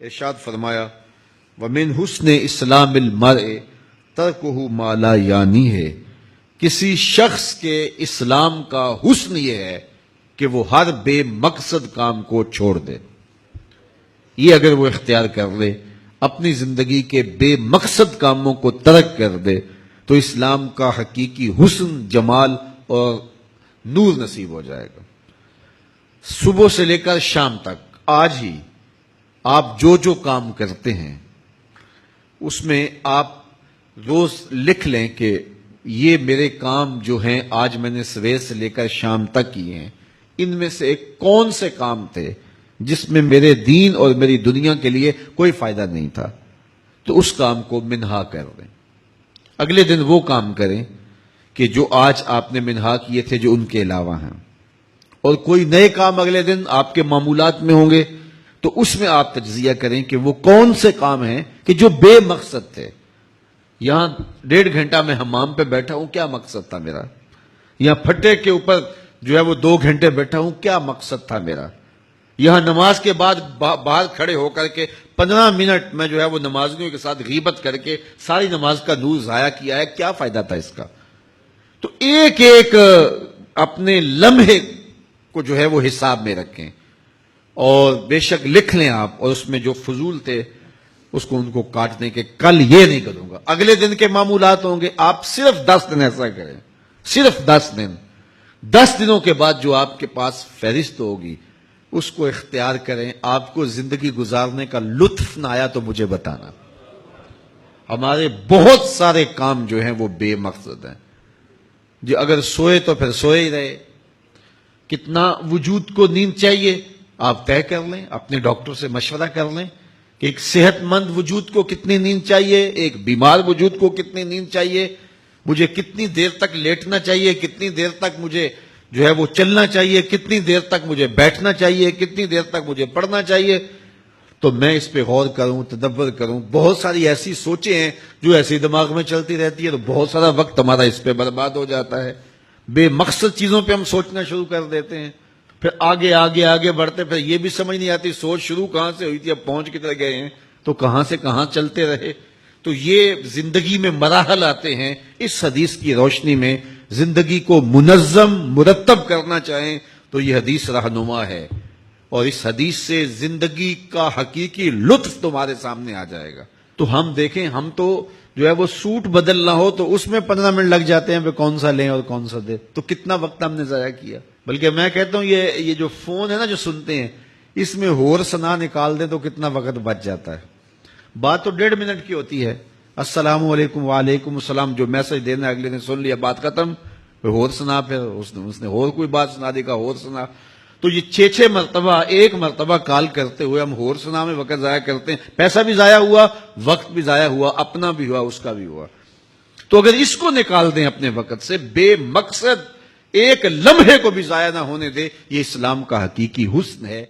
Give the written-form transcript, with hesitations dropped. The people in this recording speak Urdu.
ارشاد فرمایا وَمِنْ حُسْنِ اسلام المرء ترکہ ما لا یعنی ہے، کسی شخص کے اسلام کا حسن یہ ہے کہ وہ ہر بے مقصد کام کو چھوڑ دے۔ یہ اگر وہ اختیار کر لے، اپنی زندگی کے بے مقصد کاموں کو ترک کر دے تو اسلام کا حقیقی حسن، جمال اور نور نصیب ہو جائے گا۔ صبح سے لے کر شام تک آج ہی آپ جو جو کام کرتے ہیں اس میں آپ روز لکھ لیں کہ یہ میرے کام جو ہیں آج میں نے صبح سے لے کر شام تک کیے ہیں، ان میں سے کون سے کام تھے جس میں میرے دین اور میری دنیا کے لیے کوئی فائدہ نہیں تھا، تو اس کام کو منہا کر دیں۔ اگلے دن وہ کام کریں کہ جو آج آپ نے منہا کیے تھے جو ان کے علاوہ ہیں، اور کوئی نئے کام اگلے دن آپ کے معمولات میں ہوں گے تو اس میں آپ تجزیہ کریں کہ وہ کون سے کام ہیں کہ جو بے مقصد تھے۔ یہاں 1.5 گھنٹہ میں حمام پہ بیٹھا ہوں، کیا مقصد تھا میرا؟ یہاں پھٹے کے اوپر جو ہے وہ 2 گھنٹے بیٹھا ہوں، کیا مقصد تھا میرا؟ یہاں نماز کے بعد باہر کھڑے ہو کر کے 15 منٹ میں جو ہے وہ نمازیوں کے ساتھ غیبت کر کے ساری نماز کا نور ضائع کیا ہے، کیا فائدہ تھا اس کا؟ تو ایک ایک اپنے لمحے کو جو ہے وہ حساب میں رکھیں، اور بے شک لکھ لیں آپ، اور اس میں جو فضول تھے اس کو ان کو کاٹ دیں کہ کل یہ نہیں کروں گا۔ اگلے دن کے معمولات ہوں گے، آپ صرف 10 دن ایسا کریں، صرف 10 دن۔ 10 دنوں کے بعد جو آپ کے پاس فہرست ہوگی اس کو اختیار کریں۔ آپ کو زندگی گزارنے کا لطف نہ آیا تو مجھے بتانا۔ ہمارے بہت سارے کام جو ہیں وہ بے مقصد ہیں، جو اگر سوئے تو پھر سوئے ہی رہے۔ کتنا وجود کو نیند چاہیے آپ طے کر لیں، اپنے ڈاکٹر سے مشورہ کر لیں کہ ایک صحت مند وجود کو کتنی نیند چاہیے، ایک بیمار وجود کو کتنی نیند چاہیے، مجھے کتنی دیر تک لیٹنا چاہیے، کتنی دیر تک مجھے جو ہے وہ چلنا چاہیے، کتنی دیر تک مجھے بیٹھنا چاہیے، کتنی دیر تک مجھے پڑھنا چاہیے۔ تو میں اس پہ غور کروں، تدبر کروں۔ بہت ساری ایسی سوچیں ہیں جو ایسی دماغ میں چلتی رہتی ہے، تو بہت سارا وقت ہمارا اس پہ برباد ہو جاتا ہے۔ بے مقصد چیزوں پہ ہم سوچنا شروع کر دیتے ہیں، پھر آگے آگے آگے بڑھتے، پھر یہ بھی سمجھ نہیں آتی سوچ شروع کہاں سے ہوئی تھی، اب پہنچ کدھر گئے ہیں، تو کہاں سے کہاں چلتے رہے۔ تو یہ زندگی میں مراحل آتے ہیں۔ اس حدیث کی روشنی میں زندگی کو منظم مرتب کرنا چاہیں تو یہ حدیث رہنما ہے، اور اس حدیث سے زندگی کا حقیقی لطف تمہارے سامنے آ جائے گا۔ تو ہم دیکھیں، ہم تو جو ہے وہ سوٹ بدلنا ہو تو اس میں 15 منٹ لگ جاتے ہیں، کون سا لیں اور کون سا دیں، تو کتنا وقت ہم نے ضائع کیا۔ بلکہ میں کہتا ہوں یہ جو فون ہے نا جو سنتے ہیں، اس میں ہور سنا نکال دیں تو کتنا وقت بچ جاتا ہے۔ بات تو 1.5 منٹ کی ہوتی ہے، السلام علیکم وعلیکم السلام، جو میسج دینا ہے اگلے نے سن لیا، بات ختم، پھر ہور سنا، پھر اس نے اور کوئی بات سنا دی، کا ہور سنا۔ تو یہ 6 مرتبہ ایک مرتبہ کال کرتے ہوئے ہم ہور سنا میں وقت ضائع کرتے ہیں، پیسہ بھی ضائع ہوا، وقت بھی ضائع ہوا، اپنا بھی ہوا، اس کا بھی ہوا۔ تو اگر اس کو نکال دیں اپنے وقت سے، بے مقصد ایک لمحے کو بھی ضائع نہ ہونے دے، یہ اسلام کا حقیقی حسن ہے۔